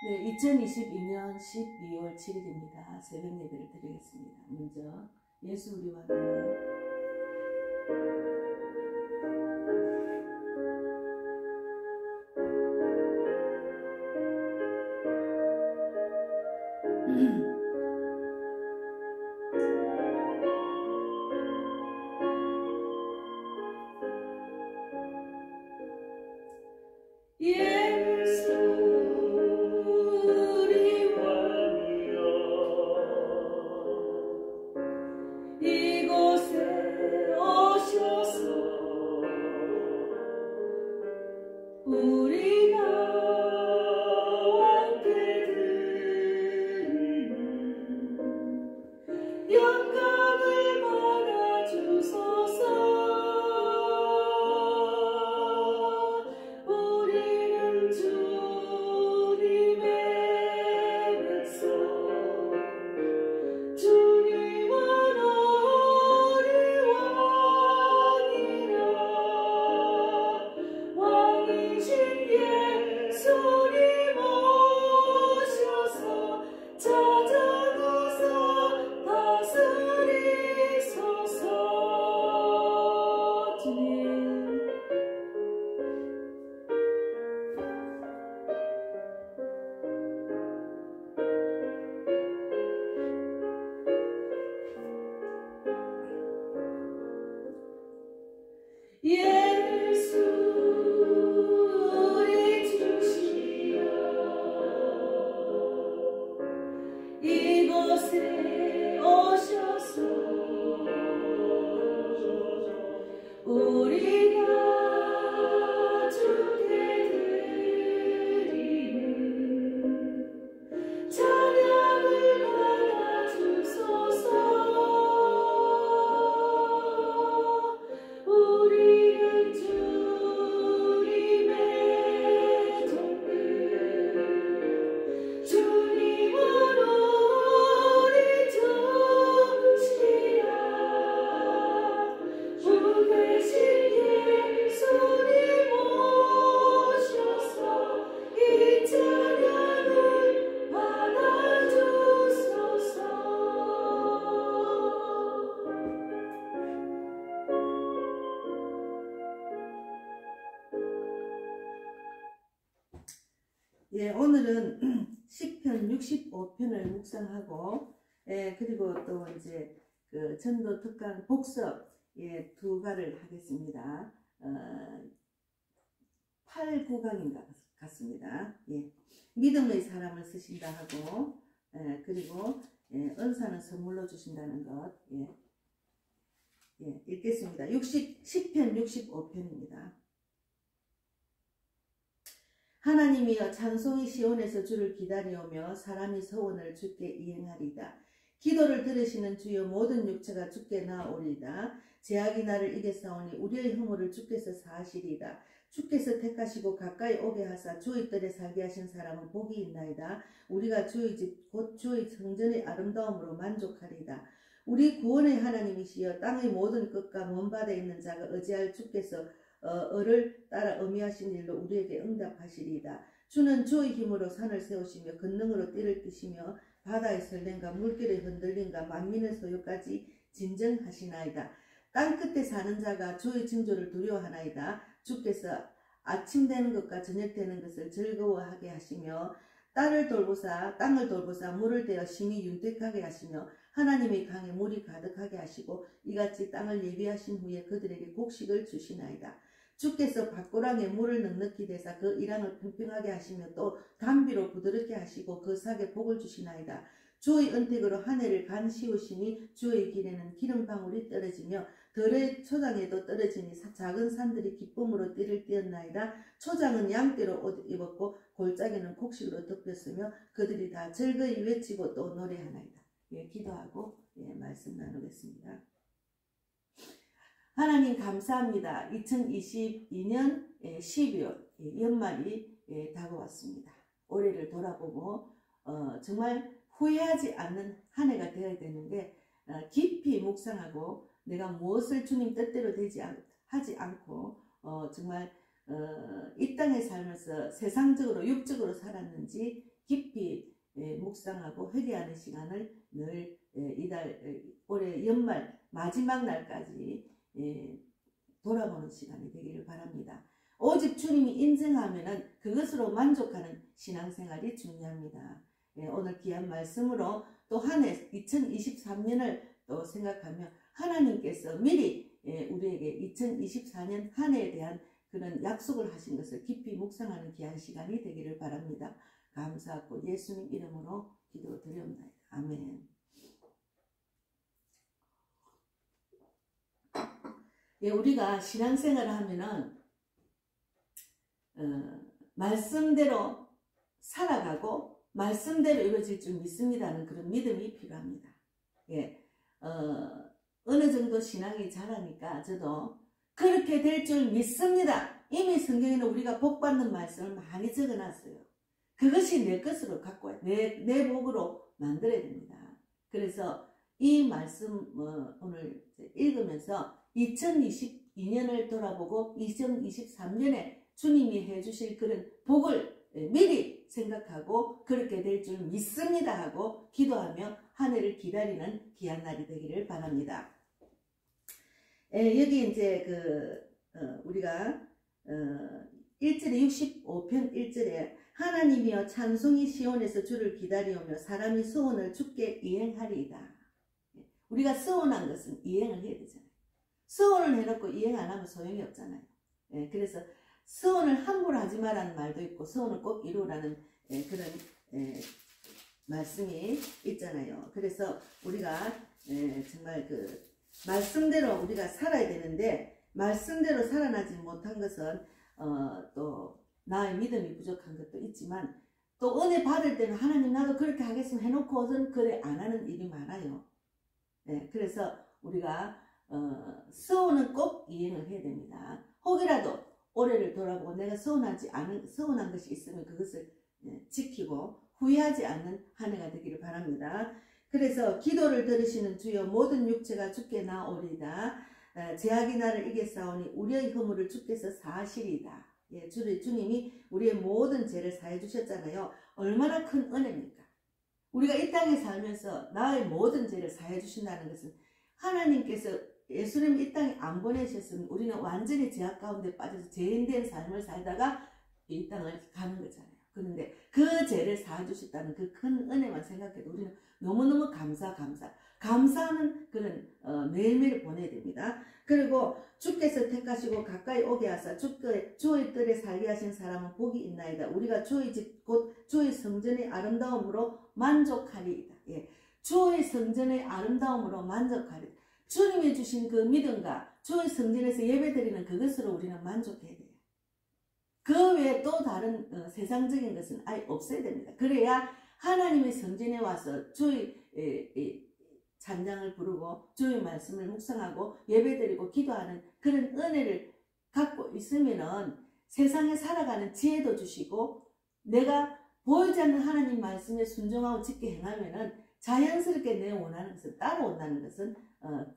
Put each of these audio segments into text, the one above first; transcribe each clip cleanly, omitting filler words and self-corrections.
네, 2022년 12월 7일입니다. 새벽 예배를 드리겠습니다. 먼저 예수 우리 왕이여 이곳에 오셔서 우리가 주께 드리는 찬양을 받아주소서. 우리는 주님의 종들 주님으로 예, 오늘은 시편 65편을 묵상하고, 그리고 또 이제 그 전도 특강 복습, 두 가를 하겠습니다. 8구강인 것 같습니다. 믿음의 사람을 쓰신다 하고, 그리고 은사는 선물로 주신다는 것, 읽겠습니다. 시편 65편입니다. 하나님이여 찬송이 시온에서 주를 기다리오며 사람이 서원을 주께 이행하리다. 기도를 들으시는 주여 모든 육체가 주께 나아오리다. 제약이 나를 이겼사오니 우리의 허물을 주께서 사하시리다. 주께서 택하시고 가까이 오게 하사 주의 뜰에 살게 하신 사람은 복이 있나이다. 우리가 주의 집 곧 주의 성전의 아름다움으로 만족하리다. 우리 구원의 하나님이시여 땅의 모든 끝과 먼 바다에 있는 자가 의지할 주께서 어를 따라 어미하신 일로 우리에게 응답하시리이다. 주는 주의 힘으로 산을 세우시며 권능으로 띠를 뜨시며 바다의 설렘과 물결의 흔들림과 만민의 소유까지 진정하시나이다. 땅끝에 사는 자가 주의 징조를 두려워하나이다. 주께서 아침 되는 것과 저녁 되는 것을 즐거워하게 하시며 땅을 돌보사 물을 대어 심히 윤택하게 하시며 하나님의 강에 물이 가득하게 하시고 이같이 땅을 예비하신 후에 그들에게 곡식을 주시나이다. 주께서 밭고랑에 물을 넉넉히 대사 그 일항을 평평하게 하시며 또 담비로 부드럽게 하시고 그 sak에 복을 주시나이다. 주의 은택으로 하늘을 간시우시니 주의 길에는 기름방울이 떨어지며 들의 초장에도 떨어지니 작은 산들이 기쁨으로 띠를 띄었나이다. 초장은 양떼로 옷 입었고 골짜기는 곡식으로 덮였으며 그들이 다 즐거이 외치고 또 노래하나이다. 기도하고 말씀 나누겠습니다. 하나님 감사합니다. 2022년 12월 연말이 다가왔습니다. 올해를 돌아보고 정말 후회하지 않는 한 해가 되어야 되는데 깊이 묵상하고 내가 무엇을 주님 뜻대로 하지 않고 정말 이 땅에 살면서 세상적으로 육적으로 살았는지 깊이 묵상하고 회개하는 시간을 늘 이달 올해 연말 마지막 날까지 돌아보는 시간이 되기를 바랍니다. 오직 주님이 인정하면은 그것으로 만족하는 신앙생활이 중요합니다. 오늘 귀한 말씀으로 또 한 해 2023년을 또 생각하며 하나님께서 미리 우리에게 2024년 한 해에 대한 그런 약속을 하신 것을 깊이 묵상하는 귀한 시간이 되기를 바랍니다. 감사하고 예수님 이름으로 기도드립니다. 아멘. 우리가 신앙생활을 하면은 말씀대로 살아가고 말씀대로 이루어질 줄 믿습니다는 그런 믿음이 필요합니다. 어느 정도 신앙이 자라니까 저도 그렇게 될 줄 믿습니다. 이미 성경에는 우리가 복받는 말씀을 많이 적어놨어요. 그것이 내 것으로 갖고 내 복으로 만들어야 됩니다. 그래서 이 말씀 오늘 읽으면서 2022년을 돌아보고 2023년에 주님이 해주실 그런 복을 미리 생각하고 그렇게 될 줄 믿습니다 하고 기도하며 한 해를 기다리는 귀한 날이 되기를 바랍니다. 여기 이제 우리가 1절에 65편 1절에 하나님이여 찬송이 시온에서 주를 기다리오며 사람이 소원을 주께 이행하리이다. 우리가 소원한 것은 이행을 해야 되잖아요. 소원을 해놓고 이행 안 하면 소용이 없잖아요. 그래서 소원을 함부로 하지 마라는 말도 있고 소원을 꼭 이루라는 그런 말씀이 있잖아요. 그래서 우리가 정말 그 말씀대로 우리가 살아야 되는데 말씀대로 살아나지 못한 것은 또 나의 믿음이 부족한 것도 있지만 또 은혜 받을 때는 하나님 나도 그렇게 하겠으면 해놓고는 그래 안 하는 일이 많아요. 그래서 우리가 소원은 꼭 이행을 해야 됩니다. 혹이라도 올해를 돌아보고 내가 서운한 것이 있으면 그것을 지키고 후회하지 않는 한 해가 되기를 바랍니다. 그래서 기도를 들으시는 주여 모든 육체가 주께 나오리이다. 제약이 나를 이겼사오니 우리의 허물을 주께서 사하시리이다. 주님이 우리의 모든 죄를 사해 주셨잖아요. 얼마나 큰 은혜입니까? 우리가 이 땅에 살면서 나의 모든 죄를 사해 주신다는 것은 하나님께서 예수님 이 땅에 안 보내셨으면 우리는 완전히 죄악 가운데 빠져서 죄인된 삶을 살다가 이 땅을 가는 거잖아요. 그런데 그 죄를 사해주셨다는 그 큰 은혜만 생각해도 우리는 너무너무 감사하는 그런 매일매일 보내야 됩니다. 그리고 주께서 택하시고 가까이 오게 하사 주의 뜰에 살게 하신 사람은 복이 있나이다. 우리가 주의 집 곧 주의 성전의 아름다움으로 만족하리이다. 주의 성전의 아름다움으로 만족하리이다. 주님이 주신 그 믿음과 주의 성전에서 예배드리는 그것으로 우리는 만족해야 돼요. 그 외에 또 다른 세상적인 것은 아예 없어야 됩니다. 그래야 하나님의 성전에 와서 주의 찬양을 부르고 주의 말씀을 묵상하고 예배드리고 기도하는 그런 은혜를 갖고 있으면은 세상에 살아가는 지혜도 주시고 내가 보이지 않는 하나님 말씀에 순종하고 짙게 행하면은 자연스럽게 내 원하는 것을 따라온다는 것은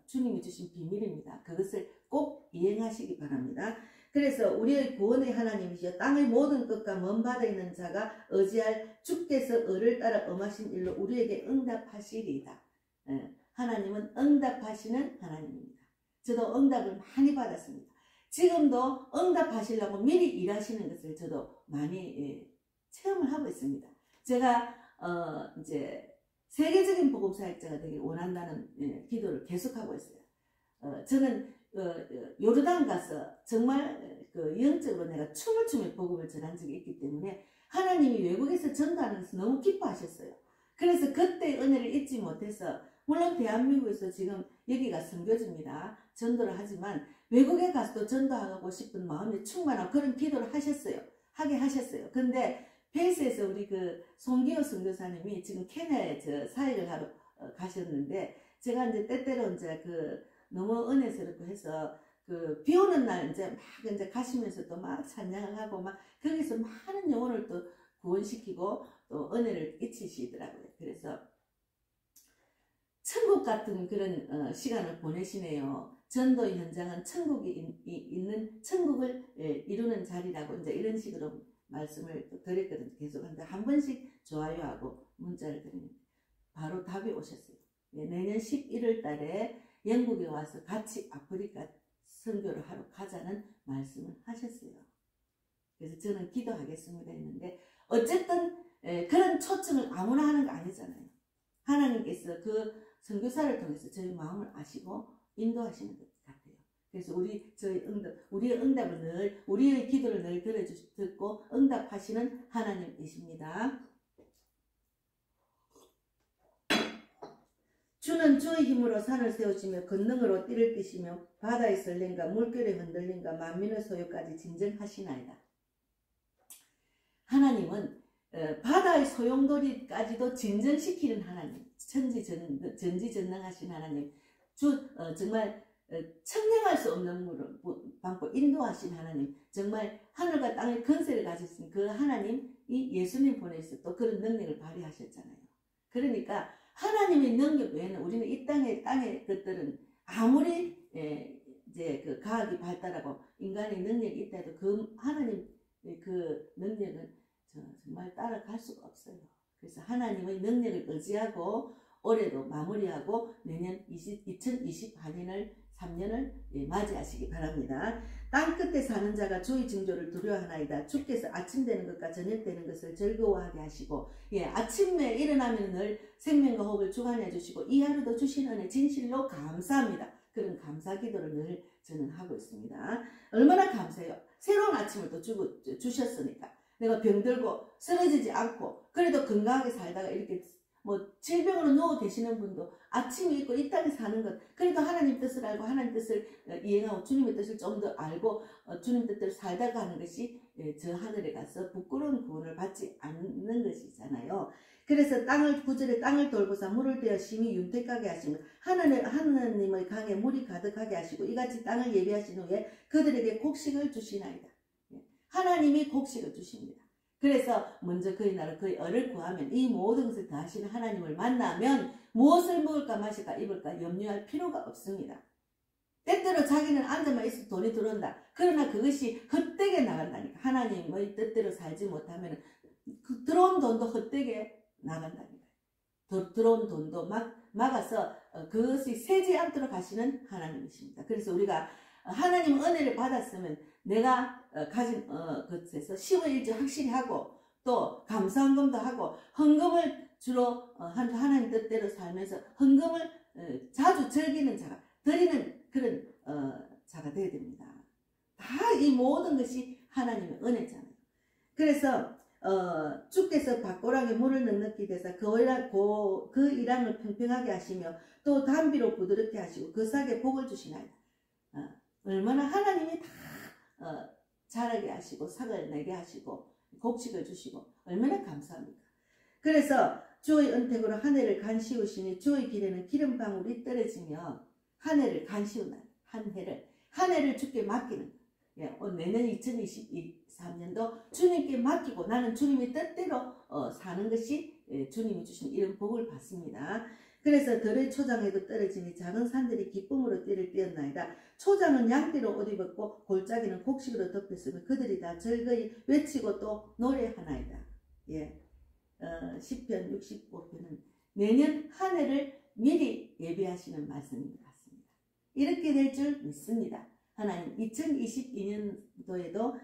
주님이 주신 비밀입니다. 그것을 꼭 이행하시기 바랍니다. 그래서 우리의 구원의 하나님이시여 땅의 모든 끝과 먼 바다에 있는 자가 의지할 주께서 을을 따라 엄하신 일로 우리에게 응답하시리이다. 하나님은 응답하시는 하나님입니다. 저도 응답을 많이 받았습니다. 지금도 응답하시려고 미리 일하시는 것을 저도 많이 체험을 하고 있습니다. 제가 이제 세계적인 복음사역자가 되길 원한다는 기도를 계속하고 있어요. 저는 요르단 가서 정말 영적으로 내가 춤을 추며 복음을 전한 적이 있기 때문에 하나님이 외국에서 전도하는 것을 너무 기뻐하셨어요. 그래서 그때 은혜를 잊지 못해서 물론 대한민국에서 지금 여기가 선교지입니다. 전도를 하지만 외국에 가서도 전도하고 싶은 마음이 충만하고 그런 기도를 하게 하셨어요. 근데 펜스에서 우리 송기호 선교사님이 지금 케냐에 사역을 하러 가셨는데 제가 이제 때때로 이제 너무 은혜스럽고 해서 비 오는 날 이제 가시면서 또 막 찬양을 하고 막 거기서 많은 영혼을 또 구원시키고 또 은혜를 끼치시더라고요. 그래서 천국 같은 그런 시간을 보내시네요. 전도 현장은 천국이 있는 천국을 이루는 자리라고 이제 이런 식으로 말씀을 또 드렸거든요. 계속 하는데 한 번씩 좋아요하고 문자를 드리면 바로 답이 오셨어요. 예, 내년 11월 달에 영국에 와서 같이 아프리카 선교를 하러 가자는 말씀을 하셨어요. 그래서 저는 기도하겠습니다 했는데 어쨌든 그런 초청을 아무나 하는 거 아니잖아요. 하나님께서 그 선교사를 통해서 저희 마음을 아시고 인도하시는 것 같아요. 그래서 우리의 응답을 늘, 우리의 기도를 늘 듣고 응답하시는 하나님이십니다. 주는 주의 힘으로 산을 세우시며 권능으로 띠를 띠시며 바다의 설렘과 물결의 흔들림과 만민의 소요까지 진정하시나이다. 하나님은 바다의 소용돌이까지도 진정시키는 하나님, 전지전능하신 하나님, 정말 청량할 수 없는 물을 담고 인도하신 하나님, 정말 하늘과 땅의 권세를 가지신 그 하나님이 예수님 보내서 또 그런 능력을 발휘하셨잖아요. 그러니까 하나님의 능력 외에는 우리는 이 땅의 것들은 아무리 이제 그 과학이 발달하고 인간의 능력이 있다 해도 그 하나님 그 능력은 정말 따라갈 수가 없어요. 그래서 하나님의 능력을 의지하고 올해도 마무리하고 내년 2024년을 3년을 맞이하시기 바랍니다. 땅끝에 사는 자가 주의 징조를 두려워하나이다. 주께서 아침 되는 것과 저녁 되는 것을 즐거워하게 하시고 아침에 일어나면 늘 생명과 호흡을 주관해 주시고 이 하루도 주신 은혜 진실로 감사합니다. 그런 감사 기도를 늘 저는 하고 있습니다. 얼마나 감사해요. 새로운 아침을 또 주셨으니까 내가 병들고 쓰러지지 않고 그래도 건강하게 살다가 이렇게 질병으로 누워 계시는 분도 아침이 있고 이 땅에 사는 것, 그래도 하나님 뜻을 알고 하나님 뜻을 이행하고 주님의 뜻을 좀 더 알고 주님 뜻대로 살다가 하는 것이 저 하늘에 가서 부끄러운 구원을 받지 않는 것이잖아요. 그래서 9절에 땅을 돌보사 물을 대어 심히 윤택하게 하시며 하나님의 강에 물이 가득하게 하시고 이같이 땅을 예비하신 후에 그들에게 곡식을 주시나이다. 하나님이 곡식을 주십니다. 그래서 먼저 그의 나라 그의 얼을 구하면 이 모든 것을 다 하시는 하나님을 만나면 무엇을 먹을까 마실까 입을까 염려할 필요가 없습니다. 때때로 자기는 앉아만 있어도 돈이 들어온다. 그러나 그것이 헛되게 나간다니까. 하나님의 뜻대로 살지 못하면 그 들어온 돈도 헛되게 나간다니까. 들어온 돈도 막아서 그것이 새지 않도록 하시는 하나님이십니다. 그래서 우리가 하나님 은혜를 받았으면 내가 가진 것에서 10월 1조 확실히 하고 또 감사헌금도 하고 헌금을 주로 하나님 뜻대로 살면서 헌금을 자주 즐기는 자가 드리는 그런 자가 되어야 됩니다. 다 이 모든 것이 하나님의 은혜잖아요. 그래서 주께서 밭고랑에 물을 넉넉히 대사 그 이랑을 평평하게 하시며 또 담비로 부드럽게 하시고 그 싹에 복을 주시나이다. 얼마나 하나님이 다 자라게 하시고 삭을 내게 하시고 곡식을 주시고 얼마나 감사합니까? 그래서 주의 은택으로 한 해를 간시우시니 주의 길에는 기름방울이 떨어지며 한 해를 간시우나 한 해를 주께 맡기는 내년 2023년도 주님께 맡기고 나는 주님의 뜻대로 사는 것이 주님이 주신 이런 복을 받습니다. 그래서 들의 초장에도 떨어지니 작은 산들이 기쁨으로 띠를 띄었나이다. 초장은 양띠로 옷 입었고 골짜기는 곡식으로 덮였으며 그들이 다 즐거이 외치고 또 노래하나이다. 시편 65편은 내년 한 해를 미리 예비하시는 말씀인 것 같습니다. 이렇게 될 줄 믿습니다. 하나님 2022년도에도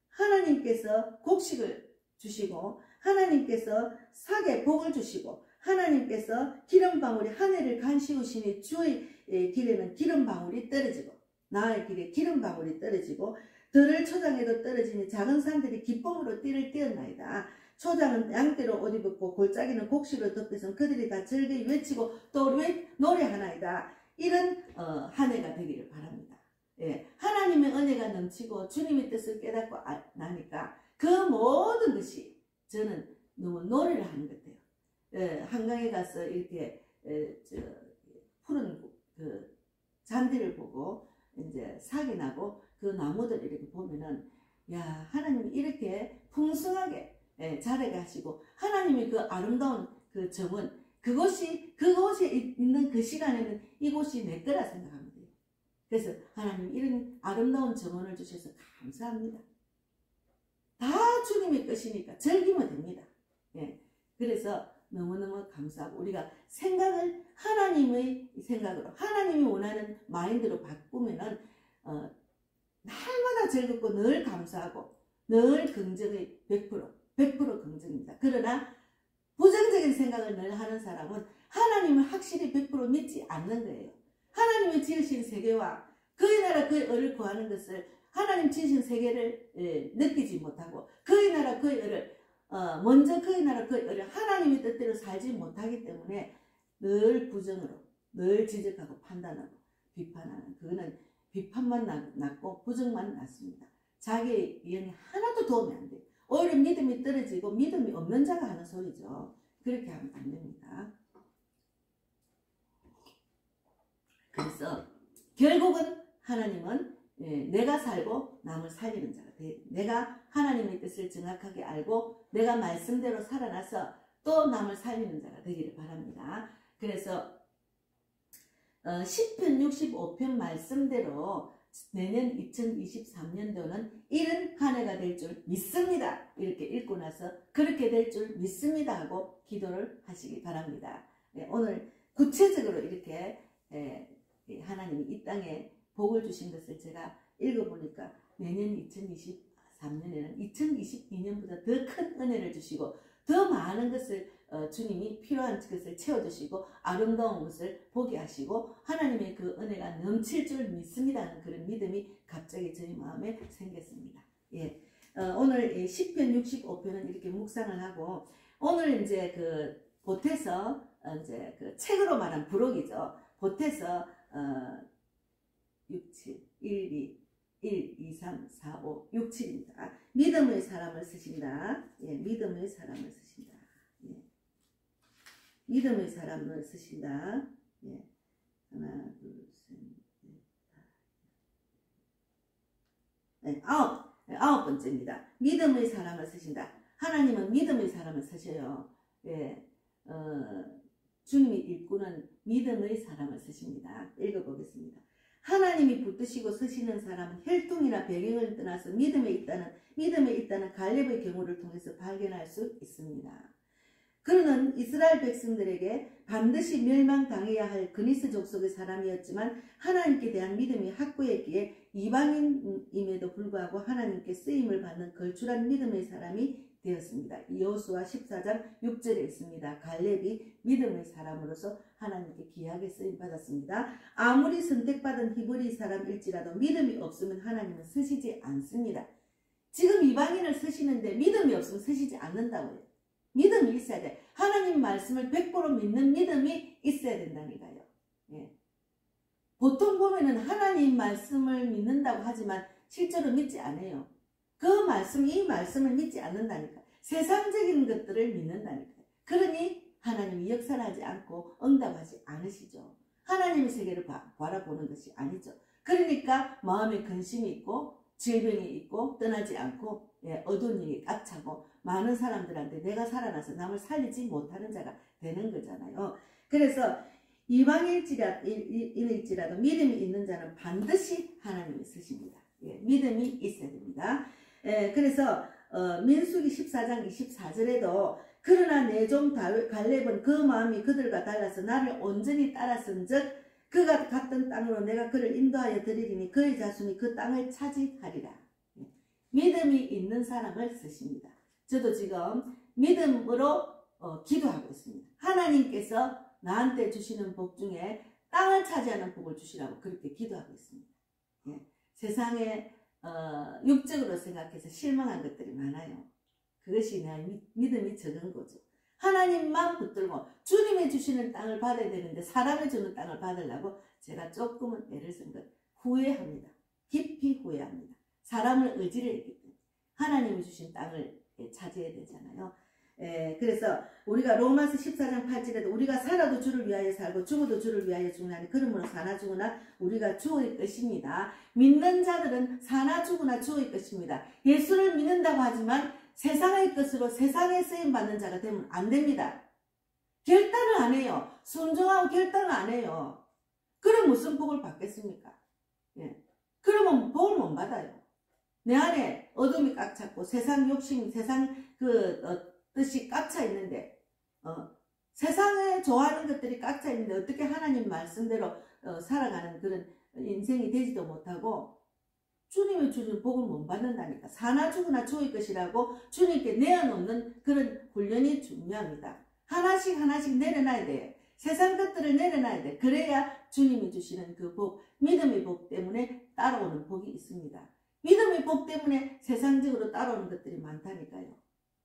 하나님께서 곡식을 주시고 하나님께서 삭에 복을 주시고 하나님께서 기름방울이 한 해를 간시우시니 주의 길에는 기름방울이 떨어지고 나의 길에 기름방울이 떨어지고 들을 초장에도 떨어지니 작은 산들이 기쁨으로 띠를 띄었나이다. 초장은 양떼로 옷 입었고 골짜기는 곡식으로 덮여서 그들이 다 즐거이 외치고 또 노래하나이다. 이런 한 해가 되기를 바랍니다. 하나님의 은혜가 넘치고 주님의 뜻을 깨닫고 나니까 그 모든 것이 저는 너무 노래를 하는 것 같아요. 한강에 가서 이렇게 푸른 그 잔디를 보고 이제 삭이 나고 그 나무들 이렇게 보면은 야 하나님이 이렇게 풍성하게 자라게 하시고 하나님이 그 아름다운 그 정원 그곳에 있는 그 시간에는 이곳이 내 거라 생각하면 돼요. 그래서 하나님 이런 아름다운 정원을 주셔서 감사합니다. 다 주님의 것이니까 즐기면 됩니다. 예. 그래서 너무너무 감사하고 우리가 생각을 하나님의 생각으로 하나님이 원하는 마인드로 바꾸면은 날마다 즐겁고 늘 감사하고 늘 긍정의 100% 긍정입니다. 그러나 부정적인 생각을 늘 하는 사람은 하나님을 확실히 100% 믿지 않는 거예요. 하나님이 지으신 세계와 그의 나라 그의 의를 구하는 것을 하나님 지으신 세계를 느끼지 못하고 그의 나라 그의 의를 먼저 그의 나라 그의 의를 하나님의 뜻대로 살지 못하기 때문에 늘 부정으로 늘 지적하고 판단하고 비판하는 그거는 비판만 낳고 부정만 낳습니다. 자기의 영이 하나도 도움이 안 돼요. 오히려 믿음이 떨어지고 믿음이 없는 자가 하는 소리죠. 그렇게 하면 안 됩니다. 그래서 결국은 하나님은 내가 살고 남을 살리는 자가 돼요. 내가 하나님의 뜻을 정확하게 알고 내가 말씀대로 살아나서 또 남을 살리는 자가 되기를 바랍니다. 그래서 시편 65편 말씀대로 내년 2023년도는 이른 한 해가 될 줄 믿습니다. 이렇게 읽고 나서 그렇게 될 줄 믿습니다 하고 기도를 하시기 바랍니다. 오늘 구체적으로 이렇게 하나님이 이 땅에 복을 주신 것을 제가 읽어보니까 내년 2023년에는 2022년보다 더 큰 은혜를 주시고 더 많은 것을 주님이 필요한 것을 채워주시고 아름다운 것을 보게 하시고 하나님의 그 은혜가 넘칠 줄 믿습니다 하는 그런 믿음이 갑자기 저희 마음에 생겼습니다. 예. 오늘 시편 65편은 이렇게 묵상을 하고 오늘 이제 그 보태서 이제 그 책으로 말한 부록이죠. 보태서 6, 7, 1, 2, 3, 4, 5, 6, 7입니다. 믿음의 사람을 쓰신다. 예, 믿음의 사람을 쓰신다. 예. 믿음의 사람을 쓰신다. 예. 하나, 둘, 셋, 넷, 네, 아홉 번째입니다. 믿음의 사람을 쓰신다. 하나님은 믿음의 사람을 쓰셔요. 예. 주님이 일꾼은 믿음의 사람을 쓰십니다. 읽어보겠습니다. 하나님이 붙드시고 서시는 사람은 혈통이나 배경을 떠나서 믿음에 있다는 갈렙의 경우를 통해서 발견할 수 있습니다. 그는 이스라엘 백성들에게 반드시 멸망당해야 할 그니스 족속의 사람이었지만 하나님께 대한 믿음이 확고했기에 이방인임에도 불구하고 하나님께 쓰임을 받는 걸출한 믿음의 사람이 되었습니다. 여호수아 14장 6절에 있습니다. 갈렙이 믿음의 사람으로서 하나님께 귀하게 쓰임받았습니다. 아무리 선택받은 히브리 사람일지라도 믿음이 없으면 하나님은 쓰시지 않습니다. 지금 이방인을 쓰시는데 믿음이 없으면 쓰시지 않는다고요. 믿음이 있어야 돼. 하나님 말씀을 100% 믿는 믿음이 있어야 된다니까요. 예. 보통 보면은 하나님 말씀을 믿는다고 하지만 실제로 믿지 않아요. 이 말씀을 믿지 않는다니까. 세상적인 것들을 믿는다니까. 그러니 하나님이 역사하지 않고 응답하지 않으시죠. 하나님의 세계를 바라보는 것이 아니죠. 그러니까 마음에 근심이 있고 질병이 있고 떠나지 않고 어두운 일이 꽉 차고 많은 사람들한테 내가 살아나서 남을 살리지 못하는 자가 되는 거잖아요. 그래서 이방인일지라도 믿음이 있는 자는 반드시 하나님이 쓰십니다. 믿음이 있어야 됩니다. 그래서 민수기 14장 24절에도 그러나 내 종 갈렙은 그 마음이 그들과 달라서 나를 온전히 따랐은즉 그가 갔던 땅으로 내가 그를 인도하여 드리리니 그의 자손이 그 땅을 차지하리라. 믿음이 있는 사람을 쓰십니다. 저도 지금 믿음으로 기도하고 있습니다. 하나님께서 나한테 주시는 복 중에 땅을 차지하는 복을 주시라고 그렇게 기도하고 있습니다. 세상에 육적으로 생각해서 실망한 것들이 많아요. 그것이 내 믿음이 적은 거죠. 하나님만 붙들고 주님이 주시는 땅을 받아야 되는데 사람이 주는 땅을 받으려고 제가 조금은 애를 쓴 것 후회합니다. 깊이 후회합니다. 사람을 의지를 했기 때문에 하나님이 주신 땅을 차지해야 되잖아요. 그래서 우리가 로마서 14장 8절에도 우리가 살아도 주를 위하여 살고 죽어도 주를 위하여 죽나니 그러므로 사나 죽으나 우리가 주의 것입니다. 믿는 자들은 사나 죽으나 주의 것입니다. 예수를 믿는다고 하지만 세상의 것으로 세상에 쓰임받는 자가 되면 안 됩니다. 결단을 안 해요. 순종하고 결단을 안 해요. 그럼 무슨 복을 받겠습니까? 그러면 복을 못 받아요. 내 안에 어둠이 꽉 찼고 세상 욕심, 세상 뜻이 꽉 차 있는데 세상에 좋아하는 것들이 꽉 차 있는데 어떻게 하나님 말씀대로 살아가는 그런 인생이 되지도 못하고 주님의 주는 복을 못 받는다니까. 사나 죽으나 주의 것이라고 주님께 내어놓는 그런 훈련이 중요합니다. 하나씩 하나씩 내려놔야 돼. 세상 것들을 내려놔야 돼. 그래야 주님이 주시는 그 복, 믿음의 복 때문에 따라오는 복이 있습니다. 믿음의 복 때문에 세상적으로 따라오는 것들이 많다니까요.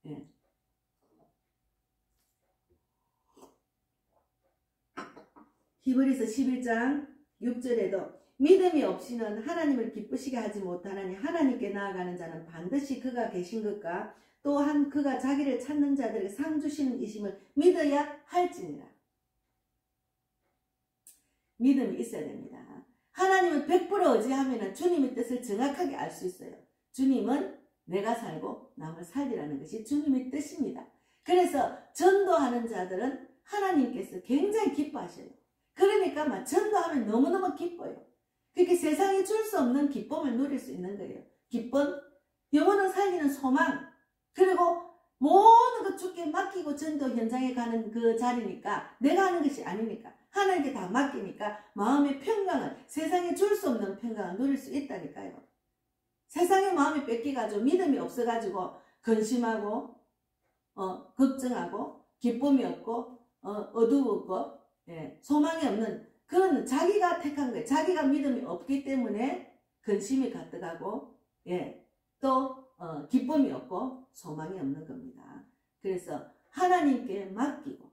예. 히브리서 11장 6절에도 믿음이 없이는 하나님을 기쁘시게 하지 못하나니 하나님께 나아가는 자는 반드시 그가 계신 것과 또한 그가 자기를 찾는 자들에게 상 주시는 이심을 믿어야 할지니라. 믿음이 있어야 됩니다. 하나님을 100% 의지하면 주님의 뜻을 정확하게 알 수 있어요. 주님은 내가 살고 남을 살리라는 것이 주님의 뜻입니다. 그래서 전도하는 자들은 하나님께서 굉장히 기뻐하셔요. 그러니까 막 전도하면 너무너무 기뻐요. 그렇게 세상에 줄 수 없는 기쁨을 누릴 수 있는 거예요. 기쁨, 영혼을 살리는 소망, 그리고 모든 것 주께 맡기고 전도 현장에 가는 그 자리니까 내가 하는 것이 아니니까 하나님께 다 맡기니까 마음의 평강을, 세상에 줄 수 없는 평강을 누릴 수 있다니까요. 세상에 마음이 뺏기가지고 믿음이 없어가지고 근심하고 걱정하고 기쁨이 없고 어두웠고 소망이 없는, 그건 자기가 택한 거예요. 자기가 믿음이 없기 때문에 근심이 가득하고 또 기쁨이 없고 소망이 없는 겁니다. 그래서 하나님께 맡기고,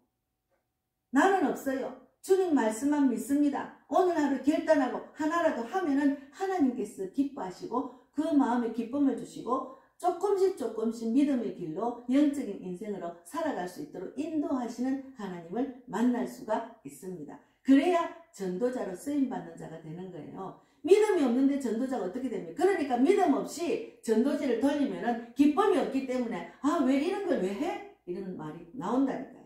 나는 없어요. 주님 말씀만 믿습니다. 오늘 하루 결단하고 하나라도 하면은 하나님께서 기뻐하시고 그 마음에 기쁨을 주시고 조금씩 믿음의 길로 영적인 인생으로 살아갈 수 있도록 인도하시는 하나님을 만날 수가 있습니다. 그래야 전도자로 쓰임받는 자가 되는 거예요. 믿음이 없는데 전도자가 어떻게 됩니까? 그러니까 믿음 없이 전도지를 돌리면은 기쁨이 없기 때문에 왜 이런 걸 왜 해? 이런 말이 나온다니까요.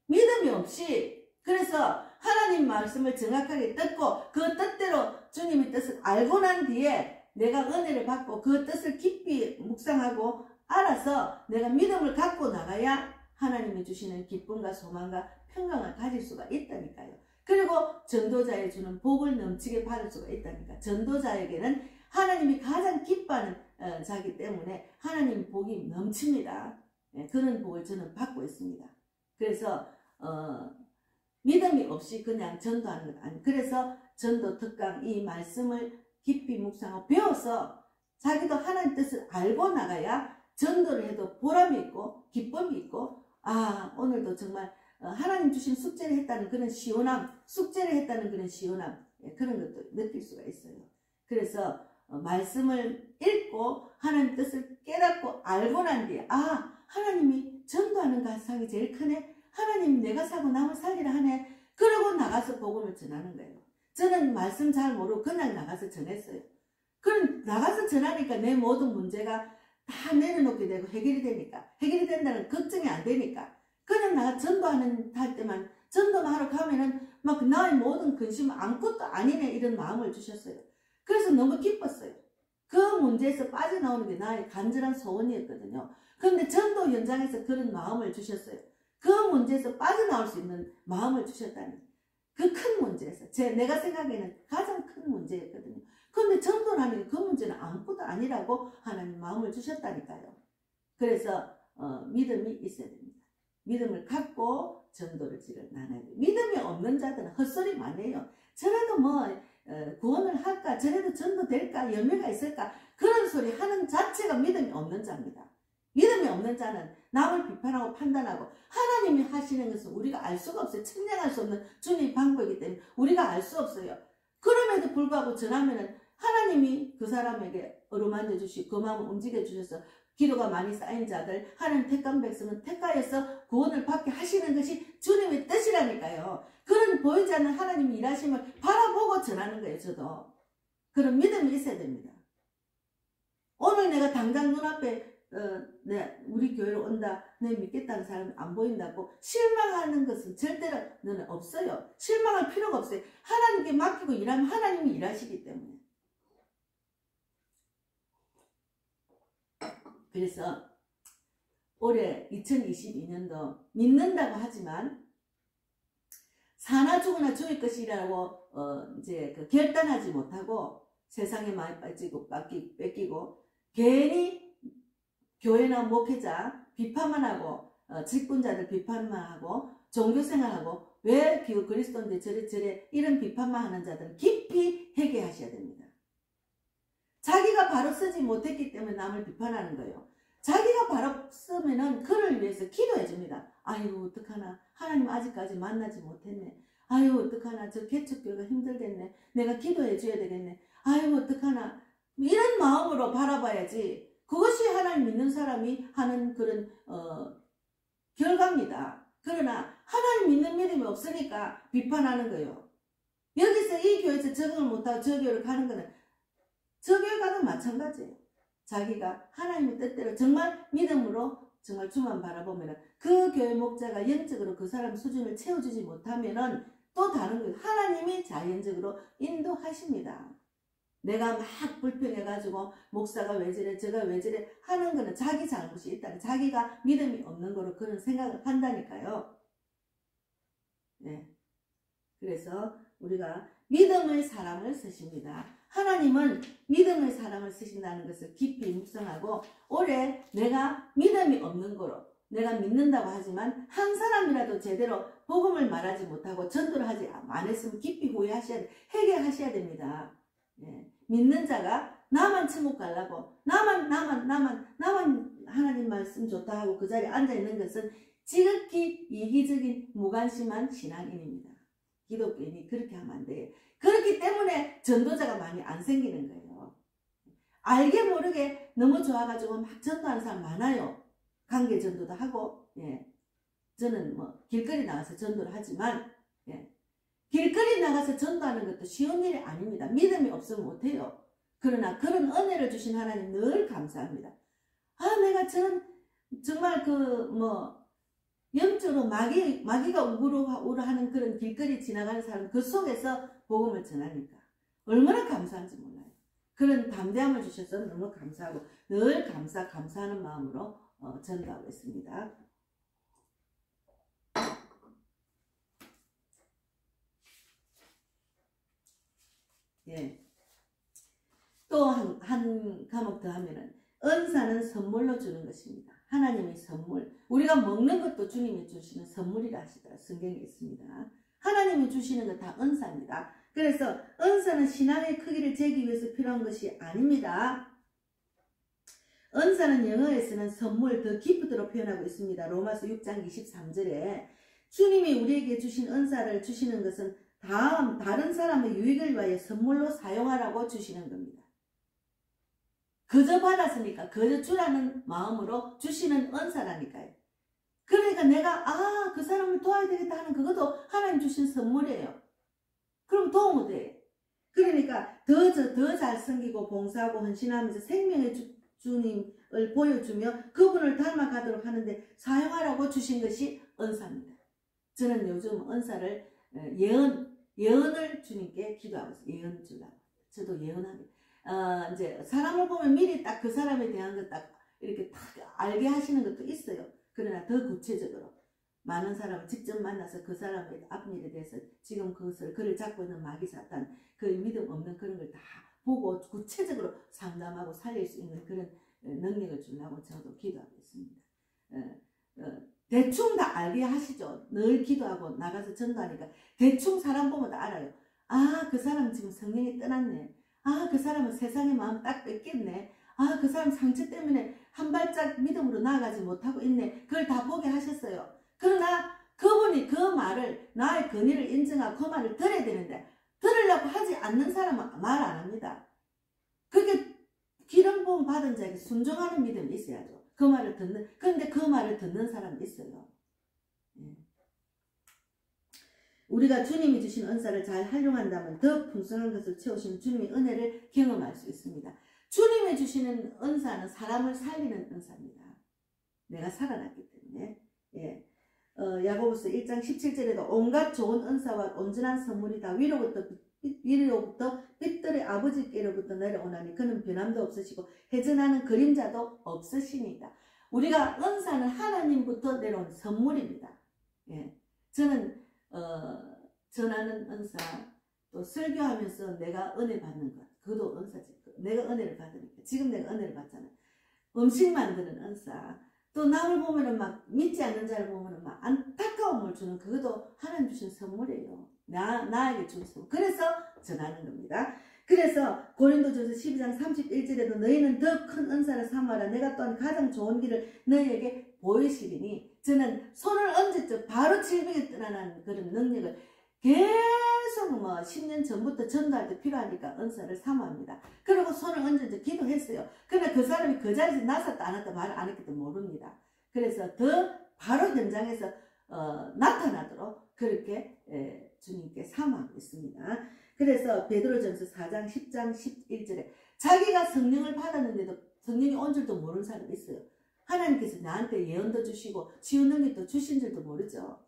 믿음이 없이, 그래서 하나님 말씀을 정확하게 듣고 그 뜻대로 주님의 뜻을 알고 난 뒤에 내가 은혜를 받고 그 뜻을 깊이 묵상하고 알아서 내가 믿음을 갖고 나가야 하나님이 주시는 기쁨과 소망과 평강을 가질 수가 있다니까요. 그리고 전도자에 주는 복을 넘치게 받을 수가 있다니까. 전도자에게는 하나님이 가장 기뻐하는 자기 때문에 하나님 복이 넘칩니다. 그런 복을 저는 받고 있습니다. 그래서 믿음이 없이 그냥 전도하는 것 아니에요. 그래서 전도 특강 이 말씀을 깊이 묵상하고 배워서 자기도 하나님 뜻을 알고 나가야 전도를 해도 보람이 있고 기쁨이 있고 오늘도 정말 하나님 주신 숙제를 했다는 그런 시원함, 숙제를 했다는 그런 시원함, 그런 것도 느낄 수가 있어요. 그래서 말씀을 읽고 하나님 뜻을 깨닫고 알고 난 뒤에 하나님이 전도하는 가상이 제일 크네, 하나님 내가 사고 남을 살리라 하네, 그러고 나가서 복음을 전하는 거예요. 저는 말씀 잘 모르고 그냥 나가서 전했어요. 그럼 나가서 전하니까 내 모든 문제가 다 내려놓게 되고 해결이 되니까, 해결이 된다는 걱정이 안 되니까 그냥 나가 전도하는 할 때만 전도만 하러 가면은 막 나의 모든 근심은 아무것도 아니네 이런 마음을 주셨어요. 그래서 너무 기뻤어요. 그 문제에서 빠져나오는 게 나의 간절한 소원이었거든요. 그런데 전도 현장에서 그런 마음을 주셨어요. 그 문제에서 빠져나올 수 있는 마음을 주셨다니. 그 큰 문제에서 내가 생각에는 가장 큰 문제였거든요. 그런데 전도라는 그 문제는 아무것도 아니라고 하나님 마음을 주셨다니까요. 그래서 믿음이 있어야 됩니다. 믿음을 갖고 전도를 나눠야 돼요. 믿음이 없는 자들은 헛소리만 해요. 저래도 구원을 할까, 저래도 전도될까, 열매가 있을까, 그런 소리 하는 자체가 믿음이 없는 자입니다. 믿음이 없는 자는 남을 비판하고 판단하고 하나님이 하시는 것은 우리가 알 수가 없어요. 측량할 수 없는 주님의 방법이기 때문에 우리가 알 수 없어요. 그럼에도 불구하고 전하면은 하나님이 그 사람에게 어루만져 주시고 그 마음을 움직여 주셔서 기도가 많이 쌓인 자들, 하나님 택한 백성은 택하여서 구원을 받게 하시는 것이 주님의 뜻이라니까요. 그런 보이지 않는 하나님의 일하심을 바라보고 전하는 거예요. 저도 그런 믿음이 있어야 됩니다. 오늘 내가 당장 눈앞에 우리 교회로 온다, 내 믿겠다는 사람이 안 보인다고 실망하는 것은 절대로 너는 없어요. 실망할 필요가 없어요. 하나님께 맡기고 일하면 하나님이 일하시기 때문에. 그래서 올해 2022년도 믿는다고 하지만 사나 죽으나 죽을 것이라고 이제 결단하지 못하고 세상에 많이 빠지고 뺏기고 괜히 교회나 목회자 비판만 하고 직분자들 비판만 하고 종교생활하고 왜 그리스도인데 저래 이런 비판만 하는 자들은 깊이 회개하셔야 됩니다. 자기가 바로 쓰지 못했기 때문에 남을 비판하는 거예요. 자기가 바로 쓰면은 그를 위해서 기도해 줍니다. 아유 어떡하나 하나님 아직까지 만나지 못했네. 아유 어떡하나 저 개척교회가 힘들겠네. 내가 기도해 줘야 되겠네. 아유 어떡하나 이런 마음으로 바라봐야지. 그것이 하나님 믿는 사람이 하는 그런 결과입니다. 그러나 하나님 믿는 믿음이 없으니까 비판하는 거예요. 여기서 이 교회에서 적응을 못하고 저 교회를 가는 거는 저 교회 가도 마찬가지예요. 자기가 하나님의 뜻대로 정말 믿음으로 정말 주만 바라보면 그 교회 목자가 영적으로 그 사람 수준을 채워주지 못하면 또 다른 거예요. 하나님이 자연적으로 인도하십니다. 내가 막 불평해가지고 목사가 왜 저래 저가 왜 저래 하는 거는 자기 잘못이 있다. 자기가 믿음이 없는 거로 그런 생각을 한다니까요. 네. 그래서 우리가 믿음의 사람을 쓰십니다. 하나님은 믿음의 사람을 쓰신다는 것을 깊이 묵상하고 올해 내가 믿음이 없는 거로 내가 믿는다고 하지만 한 사람이라도 제대로 복음을 말하지 못하고 전도를 하지 안 했으면 깊이 후회하셔야 돼. 회개하셔야 됩니다. 예. 믿는 자가 나만 천국 가려고 나만 하나님 말씀 좋다 하고 그 자리에 앉아있는 것은 지극히 이기적인 무관심한 신앙인입니다. 기독교인이 그렇게 하면 안 돼요. 그렇기 때문에 전도자가 많이 안 생기는 거예요. 알게 모르게 너무 좋아가지고 막 전도하는 사람 많아요. 관계 전도도 하고, 예. 저는 뭐 길거리 나가서 전도를 하지만, 예. 길거리 나가서 전도하는 것도 쉬운 일이 아닙니다. 믿음이 없으면 못해요. 그러나 그런 은혜를 주신 하나님 늘 감사합니다. 아, 내가 정말 영적으로 마귀가 우르하는 그런 길거리 지나가는 사람 그 속에서 복음을 전하니까 얼마나 감사한지 몰라요. 그런 담대함을 주셔서 너무 감사하고 늘 감사하는 마음으로 전도하고 있습니다. 예. 또 한 과목 더 하면은 은사는 선물로 주는 것입니다. 하나님의 선물. 우리가 먹는 것도 주님이 주시는 선물이라 하시더라. 성경에 있습니다. 하나님이 주시는 것 다 은사입니다. 그래서 은사는 신앙의 크기를 재기 위해서 필요한 것이 아닙니다. 은사는 영어에서는 선물, 더 기프트로 표현하고 있습니다. 로마서 6장 23절에 주님이 우리에게 주신 은사를 주시는 것은 다른 사람의 유익을 위하여 선물로 사용하라고 주시는 겁니다. 그저 받았으니까 그저 주라는 마음으로 주시는 은사라니까요. 그러니까 내가 그 사람을 도와야 되겠다 하는 그것도 하나님 주신 선물이에요. 그럼 도움이 돼. 그러니까 더 잘 섬기고 봉사하고 헌신하면서 생명의 주님을 보여주며 그분을 닮아가도록 하는데 사용하라고 주신 것이 은사입니다. 저는 요즘 은사를 예언을 주님께 기도하고 있어요. 예언 주려고. 저도 예언합니다. 이제 사람을 보면 미리 딱 그 사람에 대한 것 딱 이렇게 딱 알게 하시는 것도 있어요. 그러나 더 구체적으로 많은 사람을 직접 만나서 그 사람의 앞일에 대해서 지금 그를 잡고 있는 마귀 사탄 그 믿음 없는 그런 걸 다 보고 구체적으로 상담하고 살릴 수 있는 그런 능력을 주려고 저도 기도하고 있습니다. 대충 다 알게 하시죠. 늘 기도하고 나가서 전도하니까 대충 사람 보면 다 알아요. 그 사람은 지금 성령이 떠났네. 그 사람은 세상의 마음 딱 뺏겼네. 그 사람 상처 때문에 한 발짝 믿음으로 나아가지 못하고 있네. 그걸 다 보게 하셨어요. 그러나 그분이 그 말을 나의 권위를 인정하고 그 말을 들어야 되는데 들으려고 하지 않는 사람은 말 안 합니다. 그게 기름 부음 받은 자에게 순종하는 믿음이 있어야죠. 그런데 그 말을 듣는 사람이 있어요. 우리가 주님이 주신 은사를 잘 활용한다면 더 풍성한 것을 채우시는 주님의 은혜를 경험할 수 있습니다. 주님이 주시는 은사는 사람을 살리는 은사입니다. 내가 살아났기 때문에. 야고보서 1장 17절에도 온갖 좋은 은사와 온전한 선물이 다 위로부터 위로부터 빛들의 아버지께로부터 내려오나니 그는 변함도 없으시고 해전하는 그림자도 없으시니이다. 우리가 은사는 하나님부터 내려온 선물입니다. 예. 저는 전하는 은사, 또 설교하면서 내가 은혜 받는 것, 그것도 은사지. 내가 은혜를 받으니까. 지금 내가 은혜를 받잖아요. 음식 만드는 은사, 또 남을 보면은 막 믿지 않는 자를 보면은 막 안타까움을 주는, 그것도 하나님 주신 선물이에요. 나에게 준 선물. 그래서 전하는 겁니다. 그래서 고린도전서 12장 31절에도 너희는 더 큰 은사를 삼아라. 내가 또한 가장 좋은 길을 너희에게 보이시리니, 저는 손을 얹었죠. 바로 질병에 떠나는 그런 능력을 계속 10년 전부터 전도할 때 필요하니까 은사를 사모합니다. 그리고 손을 얹어서 기도했어요. 그러나 그 사람이 그 자리에서 나섰다 안 했다 말을 안 했기도 모릅니다. 그래서 더 바로 현장에서 나타나도록 그렇게 주님께 사모하고 있습니다. 그래서 베드로전서 4장 10장 11절에 자기가 성령을 받았는데도 성령이 온 줄도 모르는 사람이 있어요. 하나님께서 나한테 예언도 주시고 치유 능력도 주신 줄도 모르죠.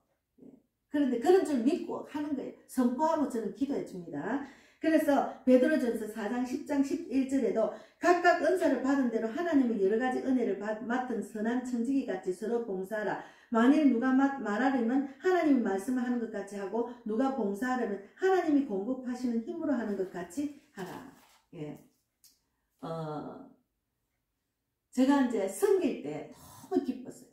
그런데 그런 줄 믿고 하는 거예요. 선포하고 저는 기도해 줍니다. 그래서 베드로전서 4장 10장 11절에도 각각 은사를 받은 대로 하나님의 여러 가지 은혜를 맡은 선한 청지기 같이 서로 봉사하라. 만일 누가 말하려면 하나님이 말씀을 하는 것 같이 하고, 누가 봉사하려면 하나님이 공급하시는 힘으로 하는 것 같이 하라. 예. 제가 이제 섬길 때 너무 기뻤어요.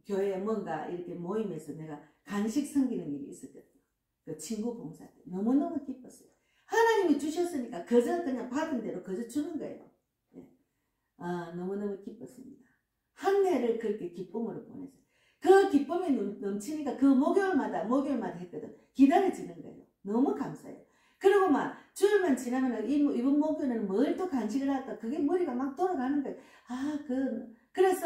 교회에 뭔가 이렇게 모임에서 내가 간식 섬기는 일이 있었거든요. 그 친구 봉사 때 너무너무 기뻤어요. 하나님이 주셨으니까 그저 그냥 받은 대로 그저 주는 거예요. 예. 너무너무 기뻤습니다. 한 해를 그렇게 기쁨으로 보냈어요. 그 기쁨이 넘치니까 그 목요일마다 했거든. 기다려지는 거예요. 너무 감사해요. 그리고 막 주일만 지나면 이번 목요일에는 뭘 또 간식을 할까, 그게 머리가 막 돌아가는 거예요. 그래서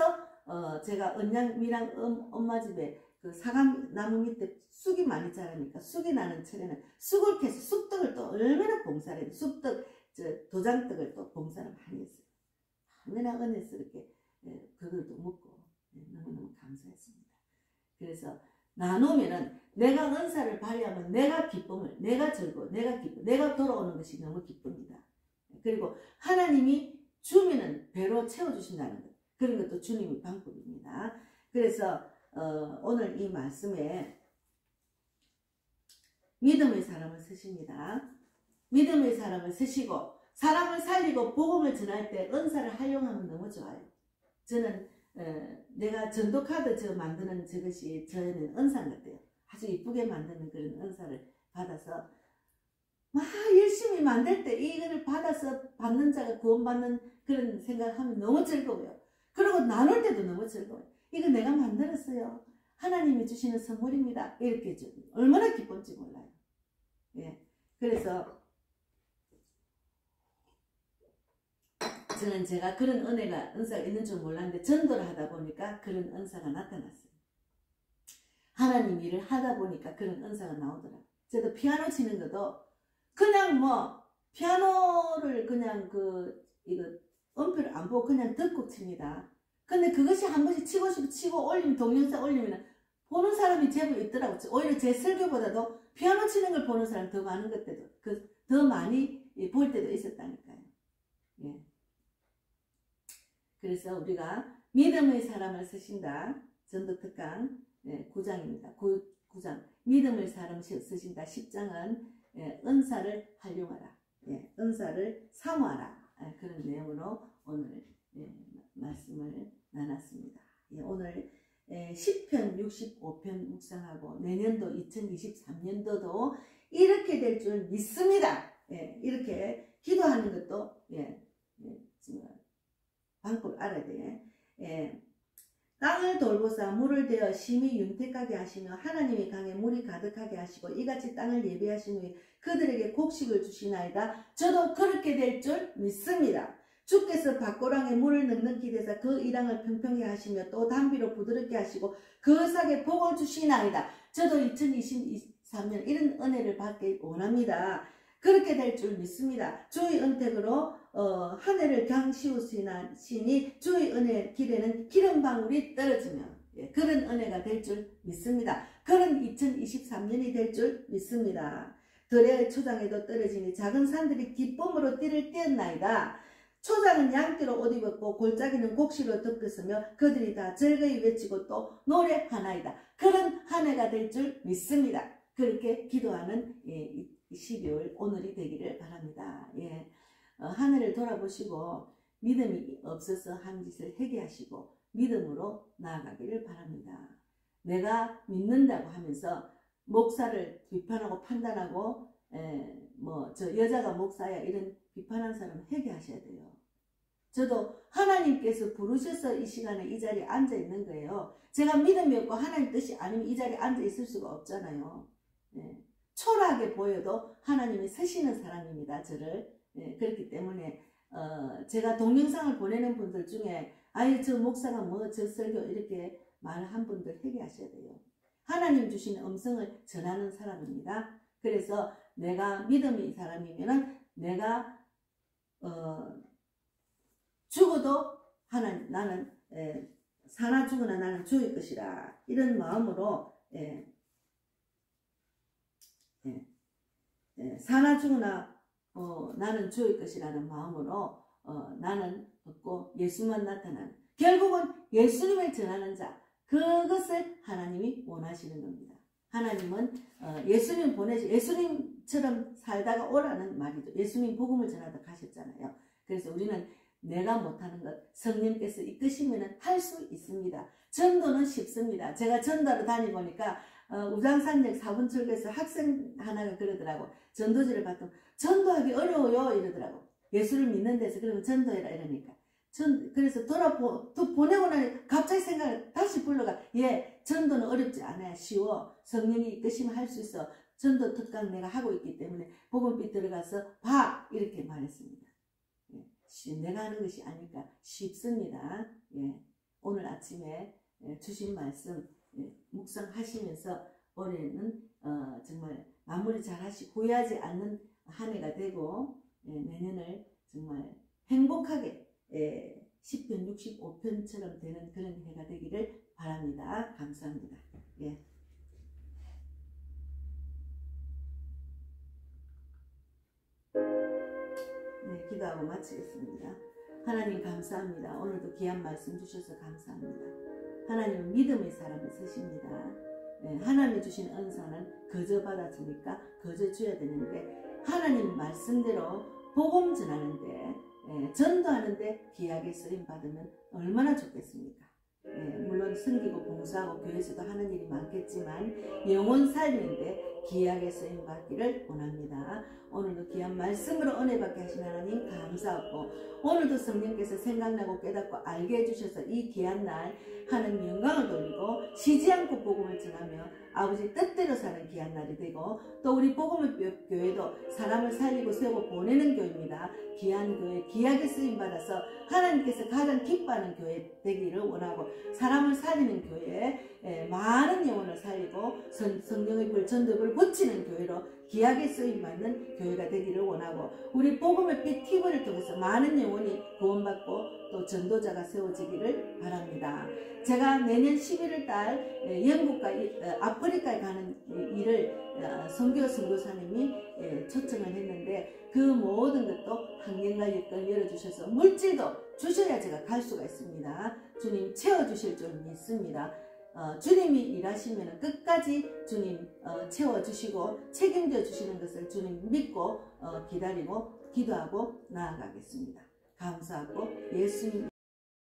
제가 언양미랑 엄마 집에 그 사과나무 밑에 쑥이 많이 자라니까 쑥이 나는 철에는 쑥을 캐서 쑥떡을 또 얼마나 봉사를 해요. 쑥떡, 도장떡을 또 봉사를 많이 했어요. 얼마나 은혜스럽게 그걸도 먹고 너무너무 감사했습니다. 그래서 나누면은 내가 은사를 발휘하면 내가 기쁨을, 내가 즐거워, 내가 돌아오는 것이 너무 기쁩니다. 그리고 하나님이 주면은 배로 채워주신다는 것, 그런 것도 주님의 방법입니다. 그래서 오늘 이 말씀에 믿음의 사람을 쓰십니다. 믿음의 사람을 쓰시고 사람을 살리고 복음을 전할 때 은사를 활용하면 너무 좋아요. 저는 내가 전도카드 만드는 저것이 저에는 은사 같아요. 아주 이쁘게 만드는 그런 은사를 받아서 막 열심히 만들 때 이거를 받아서 받는 자가 구원받는 그런 생각하면 너무 즐거워요. 그리고 나눌 때도 너무 즐거워요. 이거 내가 만들었어요. 하나님이 주시는 선물입니다. 이렇게 얼마나 기쁜지 몰라요. 예. 그래서 저는 제가 그런 은사가 있는 줄 몰랐는데 전도를 하다 보니까 그런 은사가 나타났어요. 하나님 일을 하다 보니까 그런 은사가 나오더라고요. 저도 피아노 치는 것도 그냥 피아노를 그냥 이거 음표를 안 보고 그냥 듣고 칩니다. 근데 그것이 한 번씩 치고 싶어 치고 올리면, 동영상 올리면 보는 사람이 제법 있더라고요. 오히려 제 설교보다도 피아노 치는 걸 보는 사람이 더 많은 것 때도, 더 많이 볼 때도 있었다니까요. 예. 그래서 우리가 믿음의 사람을 쓰신다. 전도특강 9장입니다. 9장. 믿음의 사람을 쓰신다. 10장은 은사를 활용하라. 은사를 사모하라. 그런 내용으로 오늘 말씀을 나눴습니다. 오늘 10편 65편 묵상하고 내년도 2023년도도 이렇게 될 줄 믿습니다. 이렇게 기도하는 것도 방법 알아야 돼. 땅을 돌보사 물을 대어 심히 윤택하게 하시며 하나님의 강에 물이 가득하게 하시고 이같이 땅을 예비하신 후에 그들에게 곡식을 주시나이다. 저도 그렇게 될 줄 믿습니다. 주께서 밭고랑에 물을 넉넉히 대사 그 이랑을 평평히 하시며 또 담비로 부드럽게 하시고 거하게 복을 주시나이다. 저도 2023년 이런 은혜를 받길 원합니다. 그렇게 될 줄 믿습니다. 주의 은택으로 하늘을 강씌우시니 주의 은혜 길에는 기름방울이 떨어지며 그런 은혜가 될 줄 믿습니다. 그런 2023년이 될 줄 믿습니다. 들의 초장에도 떨어지니 작은 산들이 기쁨으로 띠를 띄었나이다. 초장은 양띠로 옷 입었고 골짜기는 곡식으로 덮였으며 그들이 다 즐거이 외치고 또 노래하나이다. 그런 한 해가 될 줄 믿습니다. 그렇게 기도하는 12월 오늘이 되기를 바랍니다. 예. 한 해를 돌아보시고 믿음이 없어서 한 짓을 회개하시고 믿음으로 나아가기를 바랍니다. 내가 믿는다고 하면서 목사를 비판하고 판단하고 저 여자가 목사야 이런 비판한 사람은 회개하셔야 돼요. 저도 하나님께서 부르셔서 이 시간에 이 자리에 앉아 있는 거예요. 제가 믿음이 없고 하나님 뜻이 아니면 이 자리에 앉아 있을 수가 없잖아요. 초라하게 보여도 하나님이 쓰시는 사람입니다. 저를. 그렇기 때문에 제가 동영상을 보내는 분들 중에 아유 저 목사가 뭐 저 설교 이렇게 말한 분들 회개하셔야 돼요. 하나님 주시는 음성을 전하는 사람입니다. 그래서 내가 믿음의 사람이면은 내가 죽어도 하나님 나는 사나 죽으나 나는 주의 것이라 이런 마음으로 사나 죽으나 나는 주의 것이라는 마음으로 나는 없고 예수만 나타나는 결국은 예수님을 전하는 자 그것을 하나님이 원하시는 겁니다. 하나님은 예수님 보내시 예수님처럼 살다가 오라는 말이죠. 예수님 복음을 전하다 가셨잖아요. 그래서 우리는 내가 못하는 것 성령께서 이끄시면 할 수 있습니다. 전도는 쉽습니다. 제가 전도로 다니보니까 우장산역 4분 출구에서 학생 하나가 그러더라고. 전도지를 봤더니 전도하기 어려워요 이러더라고. 예수를 믿는 데서 그러면 전도해라 이러니까. 그래서 보내고 나니 갑자기 생각을 다시 불러가. 예, 전도는 어렵지 않아요. 쉬워. 성령이 이끄시면 할 수 있어. 전도 특강 내가 하고 있기 때문에 복음빛 들어가서 봐 이렇게 말했습니다. 예, 내가 하는 것이 아니까 쉽습니다. 예, 오늘 아침에 주신 말씀 묵상하시면서 올해는 정말 마무리 잘 하시고 후회하지 않는 한 해가 되고 내년을 정말 행복하게 10편 65편처럼 되는 그런 해가 되기를 바랍니다. 감사합니다. 예. 네, 기도하고 마치겠습니다. 하나님 감사합니다. 오늘도 귀한 말씀 주셔서 감사합니다. 하나님은 믿음의 사람을 쓰십니다. 하나님이 주신 은사는 거저 받아주니까 거저 줘야 되는데 하나님 말씀대로 복음 전하는데 전도하는데 귀하게 쓰임 받으면 얼마나 좋겠습니까? 물론 섬기고 봉사하고 교회에서도 하는 일이 많겠지만 영혼 살리는데 귀하게 쓰임 받기를 원합니다. 오늘도 귀한 말씀으로 은혜 받게 하신 하나님 감사하고 오늘도 성령께서 생각나고 깨닫고 알게 해주셔서 이 귀한 날 하나님 영광을 돌리고 쉬지 않고 복음을 전하며 아버지 뜻대로 사는 귀한 날이 되고 또 우리 복음의 교회도 사람을 살리고 세우고 보내는 교회입니다. 귀한 교회 귀하게 쓰임받아서 하나님께서 가장 기뻐하는 교회 되기를 원하고 사람을 살리는 교회에 많은 영혼을 살리고 성령의 불 전도를 붙이는 교회로 귀하게 쓰임받는 교회가 되기를 원하고 우리 복음의 빛 TV를 통해서 많은 영혼이 구원받고 또 전도자가 세워지기를 바랍니다. 제가 내년 11월 달 영국과 아프리카에 가는 일을 선교사님이 초청을 했는데 그 모든 것도 환경과 여건을 열어주셔서 물질도 주셔야 제가 갈 수가 있습니다. 주님 채워주실 줄 믿습니다. 주님이 일하시면 끝까지 주님 채워주시고 책임져 주시는 것을 주님 믿고 기다리고 기도하고 나아가겠습니다. 감사하고 예수님